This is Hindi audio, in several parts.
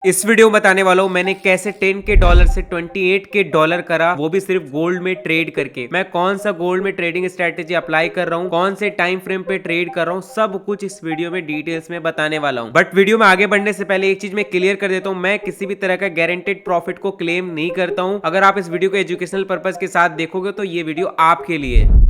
इस वीडियो में बताने वाला हूँ मैंने कैसे 10 के डॉलर से 28 के डॉलर करा, वो भी सिर्फ गोल्ड में ट्रेड करके। मैं कौन सा गोल्ड में ट्रेडिंग स्ट्रेटेजी अप्लाई कर रहा हूँ, कौन से टाइम फ्रेम पे ट्रेड कर रहा हूँ, सब कुछ इस वीडियो में डिटेल्स में बताने वाला हूँ। बट वीडियो में आगे बढ़ने से पहले एक चीज मैं क्लियर कर देता हूँ, मैं किसी भी तरह का गारंटेड प्रॉफिट को क्लेम नहीं करता हूँ। अगर आप इस वीडियो को एजुकेशनल पर्पज के साथ देखोगे तो ये वीडियो आपके लिए है।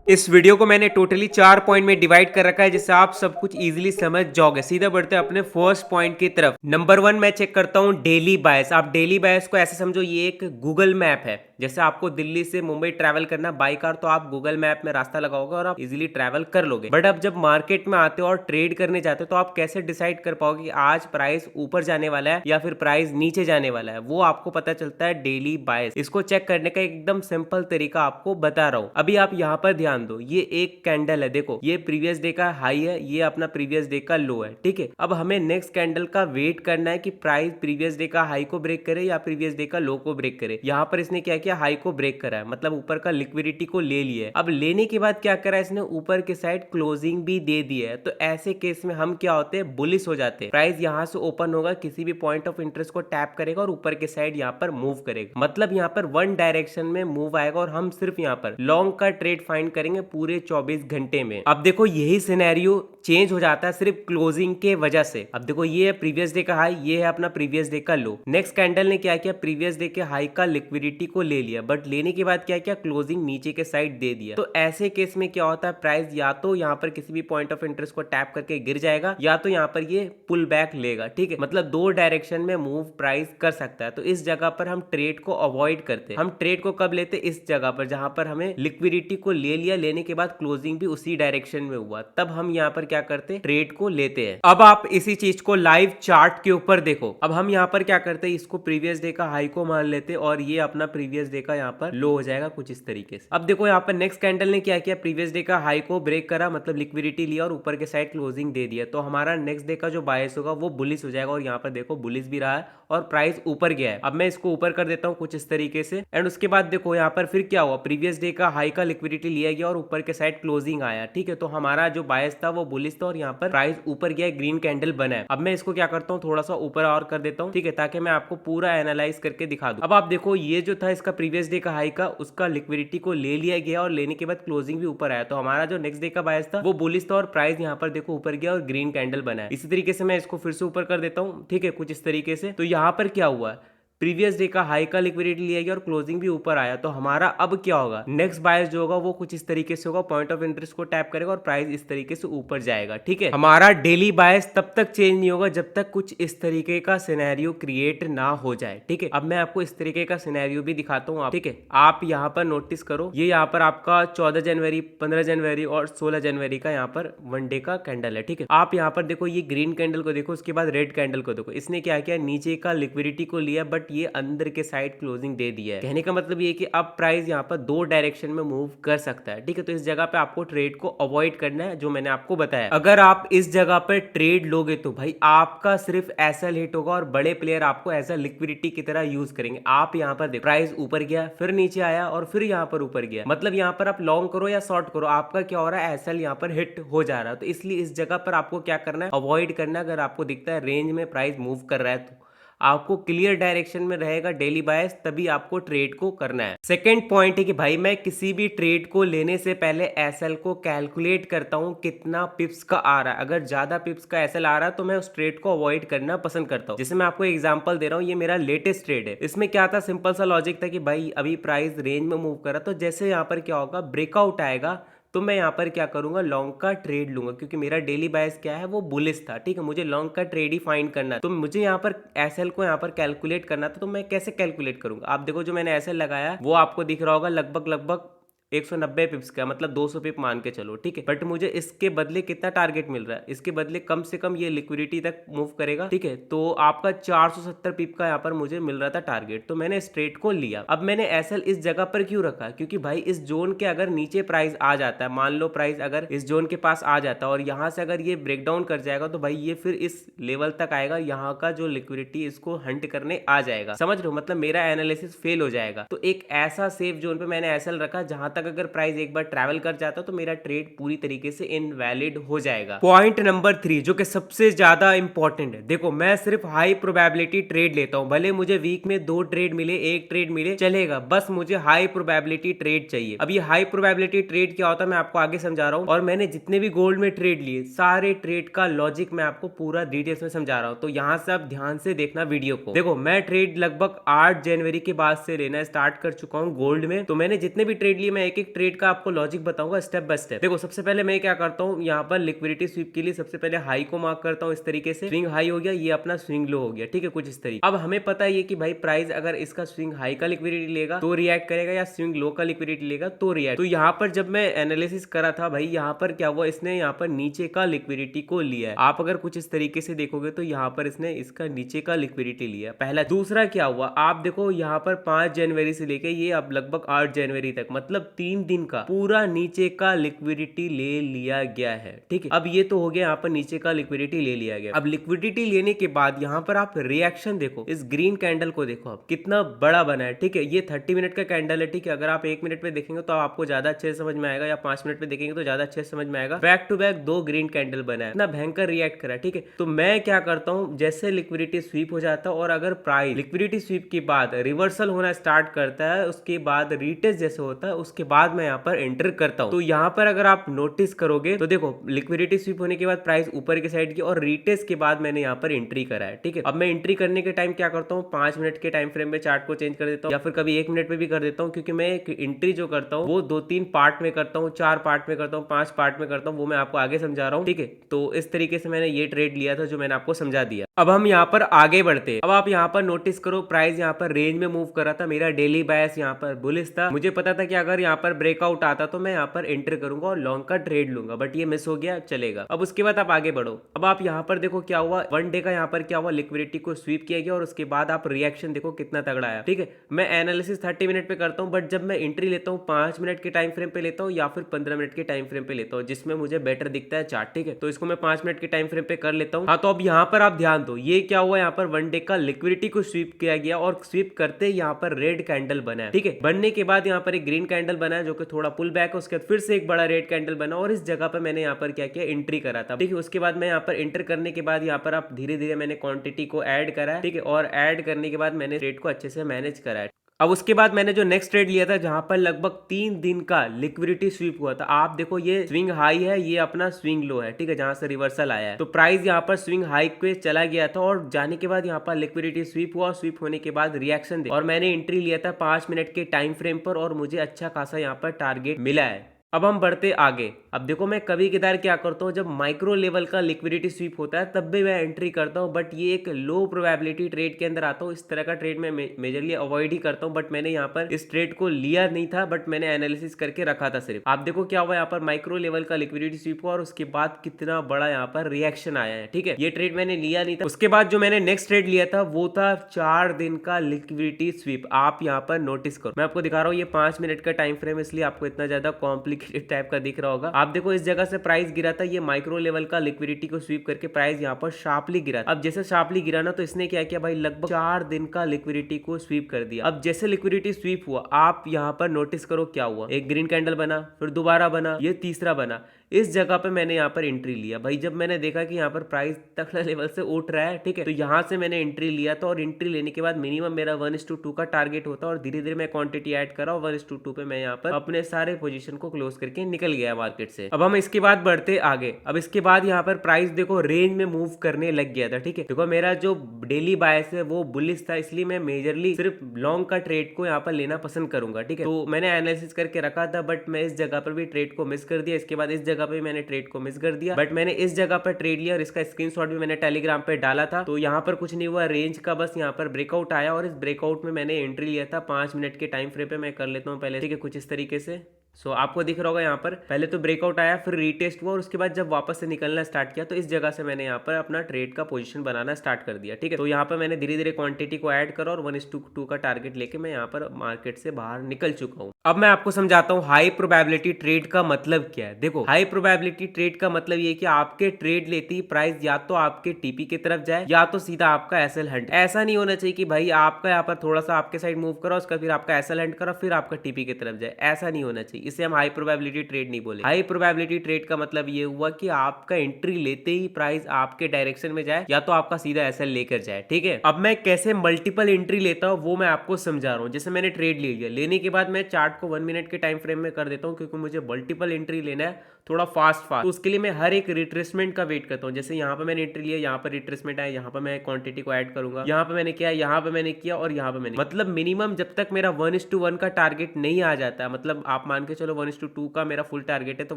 इस वीडियो को मैंने टोटली 4 पॉइंट में डिवाइड कर रखा है, जिससे आप सब कुछ इजीली समझ जाओगे। सीधा बढ़ते हैं अपने फर्स्ट पॉइंट की तरफ। नंबर 1 मैं चेक करता हूं डेली बायस। आप डेली बायस को ऐसे समझो, ये एक गूगल मैप है। जैसे आपको दिल्ली से मुंबई ट्रैवल करना बाई कार, तो आप गूगल मैप में रास्ता लगाओगे और आप इजीली ट्रैवल कर लोगे। बट अब जब मार्केट में आते हो और ट्रेड करने जाते हो, तो आप कैसे डिसाइड कर पाओगे कि आज प्राइस ऊपर जाने वाला है या फिर प्राइस नीचे जाने वाला है? वो आपको पता चलता है डेली बायस। इसको चेक करने का एकदम सिंपल तरीका आपको बता रहा हूं। अभी आप यहाँ पर ध्यान दो, ये एक कैंडल है, देखो ये प्रीवियस डे का हाई है, ये अपना प्रीवियस डे का लो है। ठीक है, अब हमें नेक्स्ट कैंडल का वेट करना है कि प्राइस प्रीवियस डे का हाई को ब्रेक करे या प्रीवियस डे का लो को ब्रेक करे। यहाँ पर इसने क्या किया, हाई को ब्रेक करा है, मतलब ऊपर का लिक्विडिटी को ले लिया है। अब लेने के बाद क्या करा है इसने, ऊपर के साइड क्लोजिंग भी दे दी है। तो ऐसे केस में हम क्या होते हैं, बुलिश हो जाते हैं। प्राइस यहाँ से ओपन होगा, किसी भी पॉइंट ऑफ इंटरेस्ट को टैप करेगा और ऊपर के साइड यहाँ पर मूव करेगा। मतलब यहाँ पर वन डायरेक्शन में मूव आएगा और हम सिर्फ यहाँ पर लॉन्ग का ट्रेड फाइंड करेंगे पूरे 24 घंटे में। अब देखो यही सिनेरियो चेंज हो जाता है सिर्फ क्लोजिंग के वजह से। अब देखो ये है प्रीवियस डे का हाई, ये है अपना प्रीवियस डे का लो। नेक्स्ट कैंडल ने क्या किया, प्रीवियस डे के हाई का लिक्विडिटी को ले लिया, बट लेने के बाद क्या किया, क्लोजिंग नीचे के साइड दे दिया। तो ऐसे केस में क्या होता है, प्राइस या तो यहाँ पर किसी भी पॉइंट ऑफ इंटरेस्ट को टैप करके गिर जाएगा, या तो यहाँ पर ये पुल बैक लेगा। ठीक है, मतलब दो डायरेक्शन में मूव प्राइस कर सकता है। तो इस जगह पर हम ट्रेड को अवॉइड करते हैं। हम ट्रेड को कब लेते हैं, इस जगह पर जहां पर हमें लिक्विडिटी को ले लिया, लेने के बाद क्लोजिंग भी उसी डायरेक्शन में हुआ, तब हम यहाँ पर क्या करते हैं, ट्रेड को लेते हैं। अब आप इसी चीज को लाइव चार्ट के ऊपर देखो। अब हम यहाँ पर क्या करते हैं, इसको प्रीवियस डे का हाई को मान लेते और ये अपना प्रीवियस डे का यहाँ पर लो हो जाएगा कुछ इस तरीके से। अब देखो यहाँ पर नेक्स्ट कैंडल ने क्या किया, प्रीवियस डे का हाई को ब्रेक करा, मतलब लिक्विडिटी लिया और ऊपर के साइड क्लोजिंग दे दिया। तो हमारा नेक्स्ट डे का जो बायस होगा वो बुलिश हो जाएगा, और यहाँ पर देखो बुलिश भी रहा है और प्राइस ऊपर गया है। अब मैं इसको ऊपर कर देता हूँ कुछ इस तरीके से, एंड उसके बाद देखो यहाँ पर फिर क्या हुआ, प्रीवियस डे का हाई का लिक्विडिटी लिया गया और ऊपर के साइड क्लोजिंग आया। ठीक है, तो हमारा जो बायस था वो बुलिश था और यहाँ पर प्राइस ऊपर गया, ग्रीन कैंडल बना है। अब मैं इसको क्या करता हूँ, थोड़ा सा ऊपर और कर देता हूँ, ठीक है, ताकि मैं आपको पूरा एनालाइज करके दिखा दूं। अब आप देखो ये जो था इसका प्रीवियस डे का हाई का, उसका लिक्विडिटी को ले लिया गया और लेने के बाद क्लोजिंग भी ऊपर आया। तो हमारा जो नेक्स्ट डे का बायस था वो बुलिश था और प्राइस यहाँ पर देखो ऊपर गया और ग्रीन कैंडल बना है। इसी तरीके से मैं इसको फिर से ऊपर कर देता हूँ, ठीक है, कुछ इस तरीके से। तो यहाँ पर क्या हुआ, प्रीवियस डे का हाई का लिक्विडिटी लिया गया और क्लोजिंग भी ऊपर आया। तो हमारा अब क्या होगा, नेक्स्ट बायस जो होगा वो कुछ इस तरीके से होगा, पॉइंट ऑफ इंटरेस्ट को टैप करेगा और प्राइस इस तरीके से ऊपर जाएगा। ठीक है, हमारा डेली बायस तब तक चेंज नहीं होगा जब तक कुछ इस तरीके का सिनेरियो क्रिएट ना हो जाए। ठीक है, अब मैं आपको इस तरीके का सिनेरियो भी दिखाता हूँ। ठीक है, आप यहाँ पर नोटिस करो, ये यहाँ पर आपका 14 जनवरी, 15 जनवरी और 16 जनवरी का यहाँ पर वन डे का कैंडल है। ठीक है, आप यहाँ पर देखो ये ग्रीन कैंडल को देखो, उसके बाद रेड कैंडल को देखो। इसने क्या किया, नीचे का लिक्विडिटी को लिया, बट ये अंदर के साइड क्लोजिंग दे दिया है। कहने का मतलब ये कि अब प्राइस यहाँ पर दो डायरेक्शन में मूव कर सकता है। ठीक है, तो इस जगह पे आपको ट्रेड को अवॉइड करना है, जो मैंने आपको बताया। अगर आप इस जगह पर ट्रेड लोगे तो भाई आपका सिर्फ एसएल हिट होगा और बड़े प्लेयर आपको एज अ लिक्विडिटी की तरह यूज करेंगे। आप यहाँ पर देखो प्राइस ऊपर गया, फिर नीचे आया और फिर यहाँ पर ऊपर गया, मतलब यहाँ पर आप लॉन्ग करो या शॉर्ट करो, आपका क्या हो रहा है, एसएल यहाँ पर हिट हो जा रहा है। तो इसलिए इस जगह पर आपको क्या करना है, अवॉइड करना है। अगर आपको दिखता है रेंज में प्राइस मूव कर रहा है तो आपको क्लियर डायरेक्शन में रहेगा डेली बायस, तभी आपको ट्रेड को करना है। सेकंड पॉइंट है कि भाई मैं किसी भी ट्रेड को लेने से पहले एसएल को कैलकुलेट करता हूं कितना पिप्स का आ रहा है। अगर ज्यादा पिप्स का एसएल आ रहा है तो मैं उस ट्रेड को अवॉइड करना पसंद करता हूं। जैसे मैं आपको एग्जांपल दे रहा हूं, ये मेरा लेटेस्ट ट्रेड है। इसमें क्या था, सिंपल सा लॉजिक था कि भाई अभी प्राइस रेंज में मूव कर रहा, तो जैसे यहाँ पर क्या होगा, ब्रेकआउट आएगा तो मैं यहाँ पर क्या करूंगा, लॉन्ग का ट्रेड लूंगा, क्योंकि मेरा डेली बायस क्या है, वो बुलिश था। ठीक है, मुझे लॉन्ग का ट्रेड ही फाइंड करना है। तो मुझे यहाँ पर एसएल को यहाँ पर कैलकुलेट करना था, तो मैं कैसे कैलकुलेट करूंगा। आप देखो जो मैंने एसएल लगाया वो आपको दिख रहा होगा लगभग 190 पिप्स का, मतलब 200 पिप मान के चलो। ठीक है, बट मुझे इसके बदले कितना टारगेट मिल रहा है, इसके बदले कम से कम ये लिक्विडिटी तक मूव करेगा। ठीक है, तो आपका 470 पिप का यहाँ पर मुझे मिल रहा था टारगेट, तो मैंने इस ट्रेड को लिया। अब मैंने एसएल इस जगह पर क्यों रखा, क्योंकि भाई इस जोन के अगर नीचे प्राइस आ जाता है, मान लो प्राइस अगर इस जोन के पास आ जाता है और यहाँ से अगर ये ब्रेक डाउन कर जाएगा, तो भाई ये फिर इस लेवल तक आएगा, यहाँ का जो लिक्विडिटी इसको हंट करने आ जाएगा। समझ रहे हो, मतलब मेरा एनालिसिस फेल हो जाएगा। तो एक ऐसा सेफ जोन पे मैंने एसएल रखा जहां तक तक अगर प्राइस एक बार ट्रैवल कर जाता तो मेरा ट्रेड पूरी तरीके से इनवैलिड हो जाएगा। पॉइंट नंबर 3 जो कि सबसे ज्यादा इंपॉर्टेंट है, देखो मैं सिर्फ हाई प्रोबेबिलिटी ट्रेड लेता हूं, भले मुझे वीक में 2 ट्रेड मिले 1 ट्रेड मिले चलेगा, बस मुझे हाई प्रोबेबिलिटी ट्रेड चाहिए। अब ये हाई प्रोबेबिलिटी ट्रेड क्या होता है मैं आपको आगे समझा रहा हूं, और मैंने जितने भी गोल्ड में ट्रेड लिए सारे ट्रेड का लॉजिक मैं आपको पूरा डिटेल्स में समझा रहा हूं, तो यहां से आप ध्यान से देखना वीडियो को। देखो मैं ट्रेड लगभग 8 जनवरी के बाद से लेना स्टार्ट कर चुका हूं गोल्ड में, तो मैंने जितने भी ट्रेड लिए मैं एक एक ट्रेड का आपको लॉजिक बताऊंगा स्टेप बाय स्टेप। देखो सबसे पहले मैं क्या करता हूं, यहाँ पर लिक्विडिटी स्वीप के लिए सबसे पहले हाई को मार्क करता हूं इस तरीके से, स्विंग हाई हो गया, ये अपना स्विंग लो हो गया, ठीक है कुछ इस तरीके। अब हमें पता है कि भाई प्राइस अगर इसका स्विंग हाई का लिक्विडिटी लेगा तो रिएक्ट करेगा, या स्विंग लो का लिक्विडिटी लेगा तो रिएक्ट। तो यहाँ पर जब मैं एनालिसिस करा था भाई, यहाँ पर क्या हुआ, इसने यहाँ पर नीचे का लिक्विडिटी को लिया है। आप अगर कुछ इस तरीके से देखोगे तो यहाँ पर इसने इसका नीचे का लिक्विडिटी लिया पहला। दूसरा क्या हुआ, आप देखो यहाँ पर 5 जनवरी से लेके ये अब लगभग 8 जनवरी तक, मतलब 3 दिन का पूरा नीचे का लिक्विडिटी ले लिया गया है, ठीक है। अब ये तो हो गया यहाँ पर नीचे का लिक्विडिटी ले लिया गया। अब लिक्विडिटी लेने के बाद यहाँ पर आप रिएक्शन देखो, इस ग्रीन कैंडल को देखो आप कितना बड़ा बना है, ठीक है। ये 30 मिनट का कैंडल है, ठीक है। अगर आप 1 मिनट में देखेंगे तो आपको ज्यादा अच्छे से समझ में आएगा, या 5 मिनट में देखेंगे तो ज्यादा अच्छे से समझ में आएगा। Back to back 2 green candle बना है, इतना भयंकर रिएक्ट करा, ठीक है। तो मैं क्या करता हूँ, जैसे लिक्विडिटी स्वीप हो जाता है और अगर प्राइस लिक्विडिटी स्वीप के बाद रिवर्सल होना स्टार्ट करता है, उसके बाद रीटेस्ट जैसे होता है, उसके बाद मैं यहाँ पर एंटर करता हूँ। तो यहाँ पर अगर आप नोटिस करोगे तो देखो लिक्विडिटी स्वीप होने के बाद प्राइस ऊपर की साइड की, और रीटेस्ट के बाद मैंने यहाँ पर एंट्री करा है, ठीक है। अब मैं एंट्री करने के टाइम क्या करता हूँ, 5 मिनट के टाइम फ्रेम में चार्ट को चेंज कर देता हूँ, या फिर कभी 1 मिनट में भी कर देता हूँ, क्योंकि मैं एक एंट्री जो करता हूँ वो 2-3 पार्ट में करता हूँ, 4 पार्ट में करता हूँ, 5 पार्ट में करता हूँ, वो मैं आपको आगे समझा रहा हूँ, ठीक है। तो इस तरीके से मैंने ये ट्रेड लिया था जो मैंने आपको समझा दिया। अब हम यहाँ पर आगे बढ़ते हैं। अब आप यहाँ पर नोटिस करो प्राइस यहाँ पर रेंज में मूव कर रहा था, मेरा डेली बायस यहाँ पर बुलिश था। मुझे पता था कि अगर यहाँ पर ब्रेकआउट आता तो मैं यहाँ पर एंटर करूंगा और लॉन्ग का ट्रेड लूंगा, बट ये मिस हो गया, चलेगा। अब उसके बाद आप आगे बढ़ो। अब आप यहाँ पर देखो क्या हुआ, 1 डे का यहाँ पर क्या हुआ, लिक्विडिटी को स्वीप किया गया और उसके बाद आप रिएक्शन देखो कितना तगड़ा आया, ठीक है। मैं एनालिसिस 30 मिनट पे करता हूँ, बट जब मैं एंट्री लेता हूँ 5 मिनट के टाइम फ्रेम पे लेता हूँ या फिर 15 मिनट के टाइम फ्रेम पे लेता हूँ, जिसमें मुझे बेटर दिखता है चार्ट, ठीक है। तो इसको मैं 5 मिनट के टाइम फ्रेम पे कर लेता हूँ। हाँ, तो अब यहाँ पर आप ध्यान दो, ये क्या हुआ, यहाँ पर 1 डे का लिक्विडिटी को स्वीप किया गया और स्वीप करते यहाँ पर रेड कैंडल बना है, ठीक है। बनने के बाद यहाँ पर एक ग्रीन कैंडल बना है जो कि थोड़ा पुल बैक है, उसके बाद फिर से एक बड़ा रेड कैंडल बना और इस जगह पर मैंने यहाँ पर क्या किया, एंट्री करा था, ठीक है। उसके बाद मैं यहाँ पर एंटर करने के बाद यहाँ पर आप धीरे धीरे मैंने क्वांटिटी को ऐड करा है, ठीक है, और ऐड करने के बाद मैंने रेट को अच्छे से मैनेज करा है। अब उसके बाद मैंने जो नेक्स्ट ट्रेड लिया था जहां पर लगभग 3 दिन का लिक्विडिटी स्वीप हुआ था, आप देखो ये स्विंग हाई है, ये अपना स्विंग लो है, ठीक है, जहां से रिवर्सल आया है। तो प्राइस यहां पर स्विंग हाई पे चला गया था और जाने के बाद यहां पर लिक्विडिटी स्वीप हुआ, स्वीप होने के बाद रिएक्शन दे और मैंने एंट्री लिया था 5 मिनट के टाइम फ्रेम पर और मुझे अच्छा खासा यहाँ पर टारगेट मिला है। अब हम बढ़ते आगे। अब देखो मैं कभी कदार क्या करता हूँ, जब माइक्रो लेवल का लिक्विडिटी स्वीप होता है तब भी मैं एंट्री करता हूँ, बट ये एक लो प्रोबेबिलिटी ट्रेड के अंदर आता हूँ। इस तरह का ट्रेड मैं मेजरली अवॉइड ही करता हूँ, बट मैंने यहाँ पर इस ट्रेड को लिया नहीं था, बट मैंने एनालिसिस करके रखा था सिर्फ। आप देखो क्या हुआ, यहाँ पर माइक्रो लेवल का लिक्विडिटी स्वीप हुआ और उसके बाद कितना बड़ा यहाँ पर रिएक्शन आया है, ठीक है। ये ट्रेड मैंने लिया नहीं था। उसके बाद जो मैंने नेक्स्ट ट्रेड लिया था वो था 4 दिन का लिक्विडिटी स्वीप। आप यहाँ पर नोटिस करो, मैं आपको दिखा रहा हूँ, ये 5 मिनट का टाइम फ्रेम, इसलिए आपको इतना ज्यादा कॉम्प्लिकेटेड टाइप का दिख रहा होगा। आप देखो इस जगह से प्राइस गिरा था, ये माइक्रो लेवल का लिक्विडिटी को स्वीप करके प्राइस यहाँ पर शार्पली गिरा। अब जैसे शार्पली गिरा ना, तो इसने क्या किया भाई, लगभग 4 दिन का लिक्विडिटी को स्वीप कर दिया। अब जैसे लिक्विडिटी स्वीप हुआ, आप यहाँ पर नोटिस करो क्या हुआ, एक ग्रीन कैंडल बना, फिर दोबारा बना, ये तीसरा बना। इस जगह पे मैंने यहाँ पर एंट्री लिया भाई, जब मैंने देखा कि यहाँ पर प्राइस तकड़ा लेवल से उठ रहा है, ठीक है, तो यहाँ से मैंने एंट्री लिया था और एंट्री लेने के बाद मिनिमम मेरा 1:2 का टारगेट होता और धीरे धीरे मैं क्वांटिटी ऐड करा और 1:2 पे मैं यहाँ पर अपने सारे पोजीशन को क्लोज करके निकल गया मार्केट से। अब हम इसके बाद बढ़ते आगे। अब इसके बाद यहाँ पर प्राइस देखो रेंज में मूव करने लग गया था, ठीक है। देखो मेरा जो डेली बायस है वो बुलिश था, इसलिए मैं मेजरली सिर्फ लॉन्ग का ट्रेड को यहाँ पर लेना पसंद करूंगा, ठीक है। तो मैंने एनालिसिस करके रखा था, बट मैं इस जगह पर भी ट्रेड को मिस कर दिया। इसके बाद इस जगह पे मैंने ट्रेड को मिस कर दिया, बट मैंने इस जगह पर ट्रेड लिया और इसका स्क्रीनशॉट भी मैंने टेलीग्राम पे डाला था। तो यहाँ पर कुछ नहीं हुआ, रेंज का बस यहाँ पर ब्रेकआउट आया और इस ब्रेकआउट में मैंने एंट्री लिया था 5 मिनट के टाइम फ्रेम पे। मैं कर लेता हूँ पहले, ठीक है, कुछ इस तरीके से। आपको दिख रहा होगा यहाँ पर पहले तो ब्रेकआउट आया, फिर रीटेस्ट हुआ और उसके बाद जब वापस से निकलना स्टार्ट किया तो इस जगह से मैंने यहाँ पर अपना ट्रेड का पोजीशन बनाना स्टार्ट कर दिया, ठीक है। तो यहाँ पर मैंने धीरे धीरे क्वांटिटी को ऐड करा और 1:2 का टारगेट लेके मैं यहाँ पर मार्केट से बाहर निकल चुका हूँ। अब मैं आपको समझाता हूँ हाई प्रोबेबिलिटी ट्रेड का मतलब क्या है। देखो, हाई प्रोबेबिलिटी ट्रेड का मतलब ये है कि आपके ट्रेड लेते ही प्राइस या तो आपके टीपी की तरफ जाए या तो सीधा आपका एसएल हंट। ऐसा नहीं होना चाहिए कि भाई आपका यहाँ पर थोड़ा सा आपके साइड मूव करा, उसका फिर आपका एसएल हंट करा, फिर आपका टीपी की तरफ जाए। ऐसा नहीं होना चाहिए, इसे हम हाई प्रोबेबिलिटी ट्रेड नहीं बोले। हाई प्रोबेबिलिटी ट्रेड का मतलब ये हुआ कि आपका एंट्री लेते ही प्राइस आपके डायरेक्शन में जाए या तो आपका सीधा एसएल लेकर जाए। ठीक है, अब मैं कैसे मल्टीपल एंट्री लेता हूँ वो मैं आपको समझा रहा हूँ। जैसे मैंने ट्रेड ले लिया, लेने के बाद मैं चार्ट को 1 मिनट के टाइम फ्रेम में कर देता हूँ, क्योंकि मुझे मल्टीपल एंट्री लेना है थोड़ा फास्ट तो उसके लिए मैं हर एक रिट्रेसमेंट का वेट करता हूँ। जैसे यहाँ पे मैंने एंट्री लिया, यहाँ पर रिट्रेसमेंट आया, यहाँ पर मैं क्वांटिटी को ऐड करूंगा, यहाँ पे मैंने किया, यहाँ पे मैंने किया और यहाँ पे मैंने, मतलब मिनिमम जब तक मेरा 1:1 का टारगेट नहीं आ जाता, मतलब आप मान के चलो 1:2 का मेरा फुल टारगेट है, तो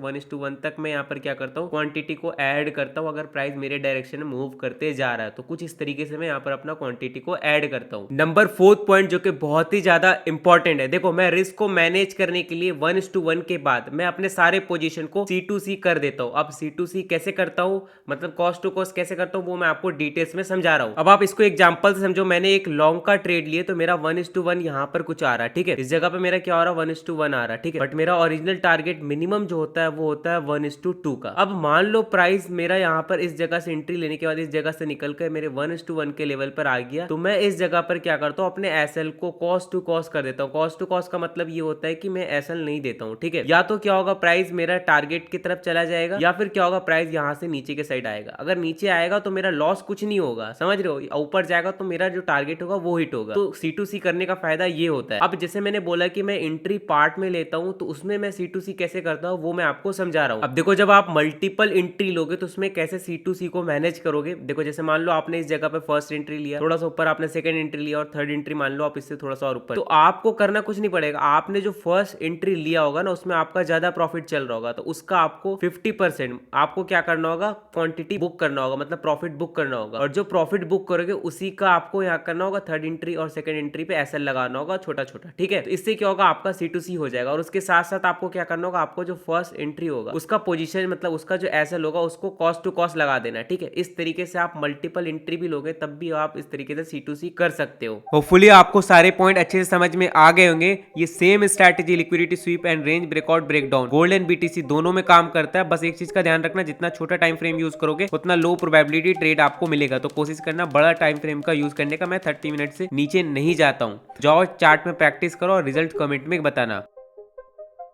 1:1 तक मैं यहाँ पर क्या करता हूँ, क्वांटिटी को ऐड करता हूँ। अगर प्राइस मेरे डायरेक्शन में मूव करते जा रहा है तो कुछ इस तरीके से मैं यहाँ पर अपना क्वांटिटी को ऐड करता हूँ। नंबर 4th पॉइंट जो कि बहुत ही ज्यादा इंपॉर्टेंट है, देखो मैं रिस्क को मैनेज करने के लिए 1:1 के बाद मैं अपने सारे पोजीशन को C2C कर देता हूं। अब C2C कैसे करता हूं, मतलब कॉस्ट टू कॉस्ट कैसे करता हूं, वो मैं आपको डिटेल्स में समझा रहा हूं। अब आप इसको एग्जांपल से समझो। मैंने एक लॉन्ग का ट्रेड लिए तो मेरा 1:1 यहां पर कुछ आ रहा है। ठीक है, इस जगह पे मेरा क्या हो रहा है, 1:1 आ रहा है। ठीक है, बट मेरा ओरिजिनल टारगेट मिनिमम जो होता है वो होता है 1:2 का। अब मान लो प्राइस मेरा यहाँ पर इस जगह से एंट्री लेने के बाद इस जगह से निकल कर मेरे 1:1 के लेवल पर आ गया, तो मैं इस जगह पर क्या करता हूँ, अपने एसएल को कॉस्ट टू कॉस्ट कर देता हूँ। कॉस्ट टू कॉस्ट का मतलब ये होता है कि मैं एसएल नहीं देता हूँ। ठीक है, या तो क्या होगा, प्राइस मेरा टारगेट की तरफ चला जाएगा या फिर क्या होगा, प्राइस यहाँ से नीचे के साइड आएगा। अगर नीचे आएगा तो मेरा लॉस कुछ नहीं होगा, समझ रहे हो, ऊपर जाएगा तो मेरा जो टारगेट होगा वो हिट होगा। तो C2C करने का फायदा ये होता है। अब जैसे मैंने बोला कि मैं एंट्री पार्ट में लेता हूँ, तो उसमें मैं C2C कैसे करता हूँ वो मैं आपको समझा रहा हूँ। अब देखो, जब आप मल्टीपल एंट्री लोगे तो उसमें कैसे C2C को मैनेज करोगे। देखो, जैसे मान लो आपने इस जगह पे फर्स्ट एंट्री लिया, थोड़ा सा ऊपर आपने सेकंड एंट्री लिया और थर्ड एंट्री मान लो आप इससे थोड़ा सा और ऊपर, तो आपको करना कुछ नहीं पड़ेगा। आपने जो फर्स्ट एंट्री लिया होगा ना, उसमें आपका ज्यादा प्रॉफिट चल रहा होगा, तो उसका आपको 50% आपको क्या करना होगा, क्वांटिटी बुक करना होगा, मतलब प्रॉफिट बुक करना होगा। और जो प्रॉफिट बुक करोगे उसी का आपको यहाँ करना होगा, थर्ड एंट्री और सेकंड एंट्री पे एसएल लगाना होगा छोटा छोटा। ठीक है, तो इससे क्या होगा, आपका C2C हो जाएगा। और उसके साथ साथ आपको क्या करना होगा, आपको जो फर्स्ट एंट्री होगा उसका पोजीशन, मतलब उसका जो एसएल होगा उसको कॉस्ट टू कॉस्ट लगा देना है। ठीक है, इस तरीके से आप मल्टीपल एंट्री भी लोगे तब भी आप इस तरीके से C2C कर सकते हो। होपफुली आपको सारे पॉइंट अच्छे से समझ में आ गए होंगे। ये same strategy liquidity SVEEP and range breakout breakdown gold and BTC दोनों में काम करता है। बस एक चीज का ध्यान रखना, जितना छोटा टाइम फ्रेम यूज करोगे उतना लो प्रोबेबिलिटी ट्रेड आपको मिलेगा। तो कोशिश करना बड़ा टाइम फ्रेम का यूज करने का। मैं 30 मिनट से नीचे नहीं जाता हूँ। जाओ चार्ट में प्रैक्टिस करो और रिजल्ट कमेंट में बताना।